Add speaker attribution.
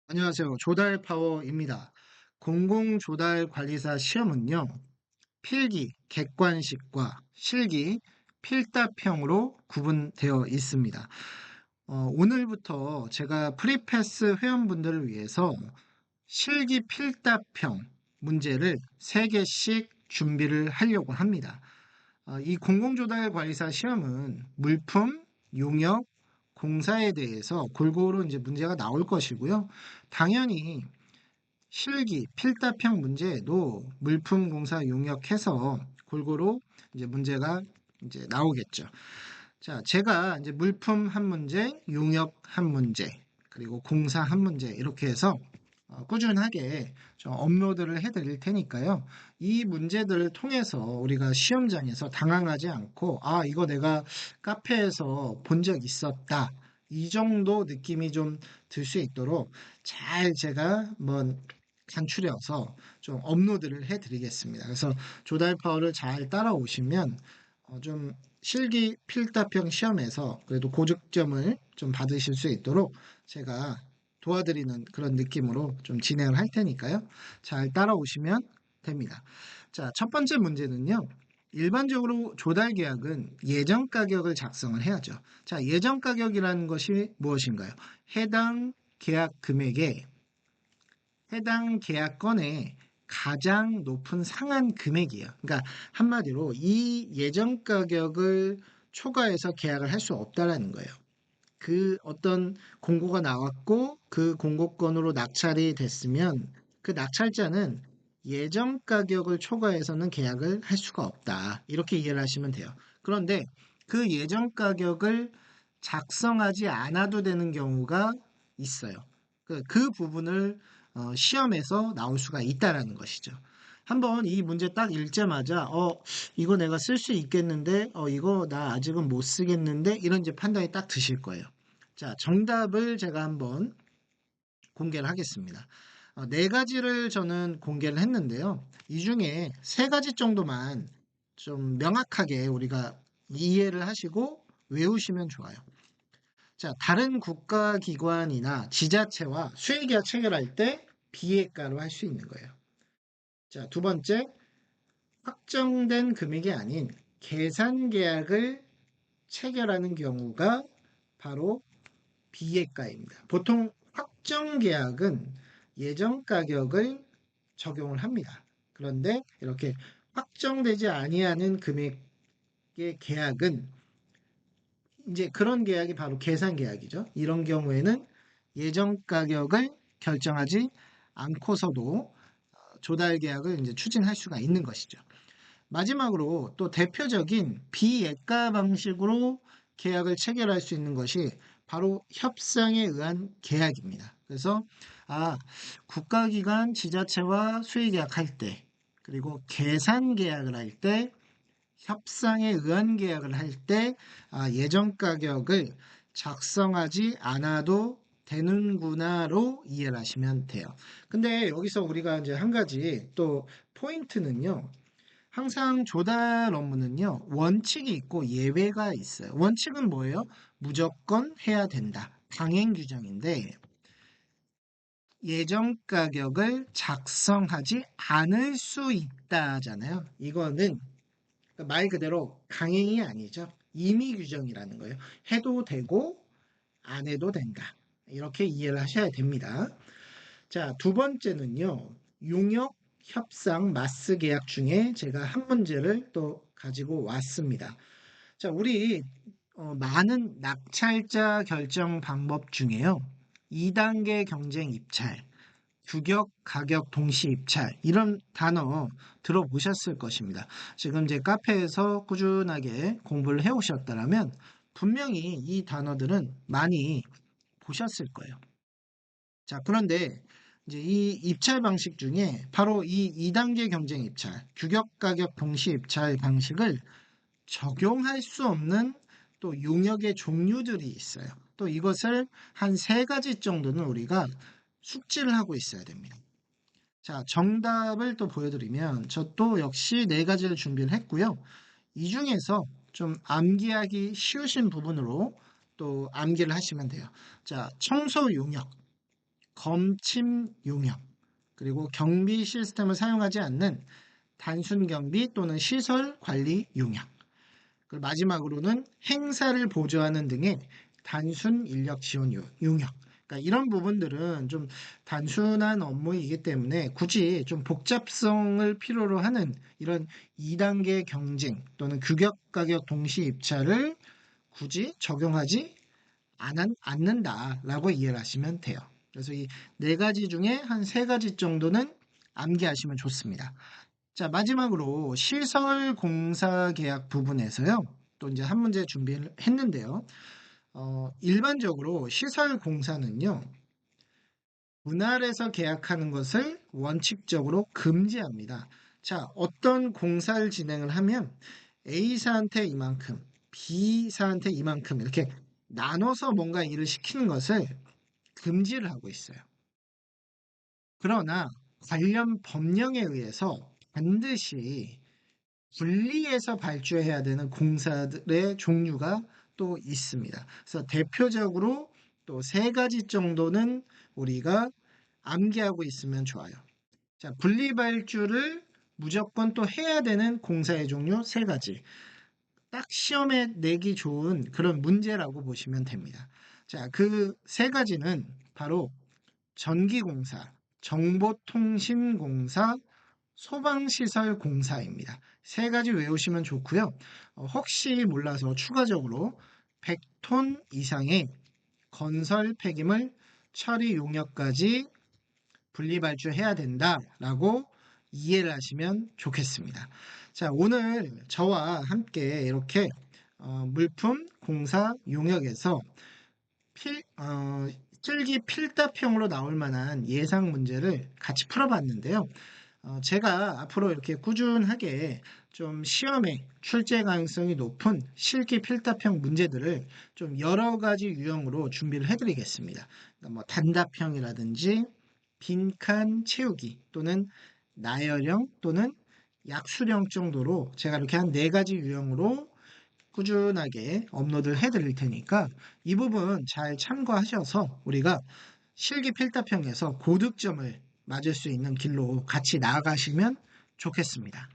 Speaker 1: 안녕하세요. 조달파워입니다. 공공조달관리사 시험은요, 필기, 객관식과 실기, 필답형으로 구분되어 있습니다. 오늘부터 제가 프리패스 회원분들을 위해서 실기 필답형 문제를 3개씩 준비를 하려고 합니다. 이 공공조달관리사 시험은 물품, 용역, 공사에 대해서 골고루 이제 문제가 나올 것이고요. 당연히 실기, 필답형 문제에도 물품, 공사, 용역해서 골고루 이제 문제가 이제 나오겠죠. 자, 제가 이제 물품 한 문제, 용역 한 문제, 그리고 공사 한 문제 이렇게 해서 꾸준하게 좀 업로드를 해드릴 테니까요. 이 문제들을 통해서 우리가 시험장에서 당황하지 않고, 아, 이거 내가 카페에서 본 적 있었다. 이 정도 느낌이 좀 들 수 있도록 잘 제가 한번 간추려서 좀 업로드를 해드리겠습니다. 그래서 조달 파워를 잘 따라오시면 좀 실기 필답형 시험에서 그래도 고득점을 좀 받으실 수 있도록 제가 도와드리는 그런 느낌으로 좀 진행을 할 테니까요. 잘 따라오시면 됩니다. 자, 첫 번째 문제는요. 일반적으로 조달 계약은 예정 가격을 작성을 해야죠. 자, 예정 가격이라는 것이 무엇인가요? 해당 계약 금액에 해당 계약건의 가장 높은 상한 금액이에요. 그러니까 한마디로 이 예정 가격을 초과해서 계약을 할 수 없다라는 거예요. 그 어떤 공고가 나왔고 그 공고건으로 낙찰이 됐으면 그 낙찰자는 예정 가격을 초과해서는 계약을 할 수가 없다. 이렇게 이해를 하시면 돼요. 그런데 그 예정 가격을 작성하지 않아도 되는 경우가 있어요. 그 부분을 시험에서 나올 수가 있다라는 것이죠. 한번 이 문제 딱 읽자마자 이거 내가 쓸 수 있겠는데 이거 나 아직은 못 쓰겠는데 이런 이제 판단이 딱 드실 거예요. 자, 정답을 제가 한번 공개를 하겠습니다. 네 가지를 저는 공개를 했는데요. 이 중에 세 가지 정도만 좀 명확하게 우리가 이해를 하시고 외우시면 좋아요. 자, 다른 국가기관이나 지자체와 수의계약 체결할 때 비예가로 할 수 있는 거예요. 자, 두 번째, 확정된 금액이 아닌 계산계약을 체결하는 경우가 바로 비예가입니다. 보통 확정계약은 예정 가격을 적용을 합니다. 그런데 이렇게 확정되지 아니하는 금액의 계약은 이제 그런 계약이 바로 계산 계약이죠. 이런 경우에는 예정 가격을 결정하지 않고서도 조달 계약을 이제 추진할 수가 있는 것이죠. 마지막으로 또 대표적인 비예가 방식으로 계약을 체결할 수 있는 것이 바로 협상에 의한 계약입니다. 그래서 아, 국가기관 지자체와 수의계약할 때 그리고 계산 계약을 할 때 협상에 의한 계약을 할 때 예정 가격을 작성하지 않아도 되는구나로 이해를 하시면 돼요. 근데 여기서 우리가 이제 한 가지 또 포인트는요. 항상 조달 업무는요, 원칙이 있고 예외가 있어요. 원칙은 뭐예요? 무조건 해야 된다. 강행 규정인데, 예정 가격을 작성하지 않을 수 있다잖아요. 이거는 말 그대로 강행이 아니죠. 임의 규정이라는 거예요. 해도 되고, 안 해도 된다. 이렇게 이해를 하셔야 됩니다. 자, 두 번째는요. 용역 협상 마스 계약 중에 제가 한 문제를 또 가지고 왔습니다. 자, 우리 많은 낙찰자 결정 방법 중에요. 2단계 경쟁 입찰, 규격, 가격 동시 입찰 이런 단어 들어보셨을 것입니다. 지금 제 카페에서 꾸준하게 공부를 해오셨다면 분명히 이 단어들은 많이 보셨을 거예요. 자, 그런데 이제 이 입찰 방식 중에 바로 이 2단계 경쟁 입찰, 규격 가격 동시 입찰 방식을 적용할 수 없는 또 용역의 종류들이 있어요. 또 이것을 한 세 가지 정도는 우리가 숙지를 하고 있어야 됩니다. 자, 정답을 또 보여드리면 저 또 역시 네 가지를 준비를 했고요. 이 중에서 좀 암기하기 쉬우신 부분으로 또 암기를 하시면 돼요. 자, 청소 용역. 검침 용역, 그리고 경비 시스템을 사용하지 않는 단순 경비 또는 시설 관리 용역, 그리고 마지막으로는 행사를 보조하는 등의 단순 인력 지원 용역. 그러니까 이런 부분들은 좀 단순한 업무이기 때문에 굳이 좀 복잡성을 필요로 하는 이런 2단계 경쟁 또는 규격 가격 동시 입찰을 굳이 적용하지 않는다라고 이해를 하시면 돼요. 그래서 이 네 가지 중에 한 세 가지 정도는 암기하시면 좋습니다. 자, 마지막으로 시설 공사 계약 부분에서요. 또 이제 한 문제 준비를 했는데요. 일반적으로 시설 공사는요. 분할해서 계약하는 것을 원칙적으로 금지합니다. 자, 어떤 공사를 진행을 하면 A사한테 이만큼, B사한테 이만큼 이렇게 나눠서 뭔가 일을 시키는 것을 금지를 하고 있어요. 그러나 관련 법령에 의해서 반드시 분리해서 발주해야 되는 공사들의 종류가 또 있습니다. 그래서 대표적으로 또 세 가지 정도는 우리가 암기하고 있으면 좋아요. 자, 분리 발주를 무조건 또 해야 되는 공사의 종류 세 가지. 딱 시험에 내기 좋은 그런 문제라고 보시면 됩니다. 자, 그 세 가지는 바로 전기공사, 정보통신공사, 소방시설공사입니다. 세 가지 외우시면 좋고요. 혹시 몰라서 추가적으로 100톤 이상의 건설 폐기물 처리 용역까지 분리발주해야 된다라고 이해를 하시면 좋겠습니다. 자, 오늘 저와 함께 이렇게 물품 공사 용역에서 실기 필답형으로 나올 만한 예상 문제를 같이 풀어봤는데요. 제가 앞으로 이렇게 꾸준하게 좀 시험에 출제 가능성이 높은 실기 필답형 문제들을 좀 여러 가지 유형으로 준비를 해드리겠습니다. 그러니까 뭐 단답형이라든지 빈칸 채우기 또는 나열형 또는 약수령 정도로 제가 이렇게 한 네 가지 유형으로 꾸준하게 업로드를 해드릴 테니까 이 부분 잘 참고하셔서 우리가 실기 필답형에서 고득점을 맞을 수 있는 길로 같이 나아가시면 좋겠습니다.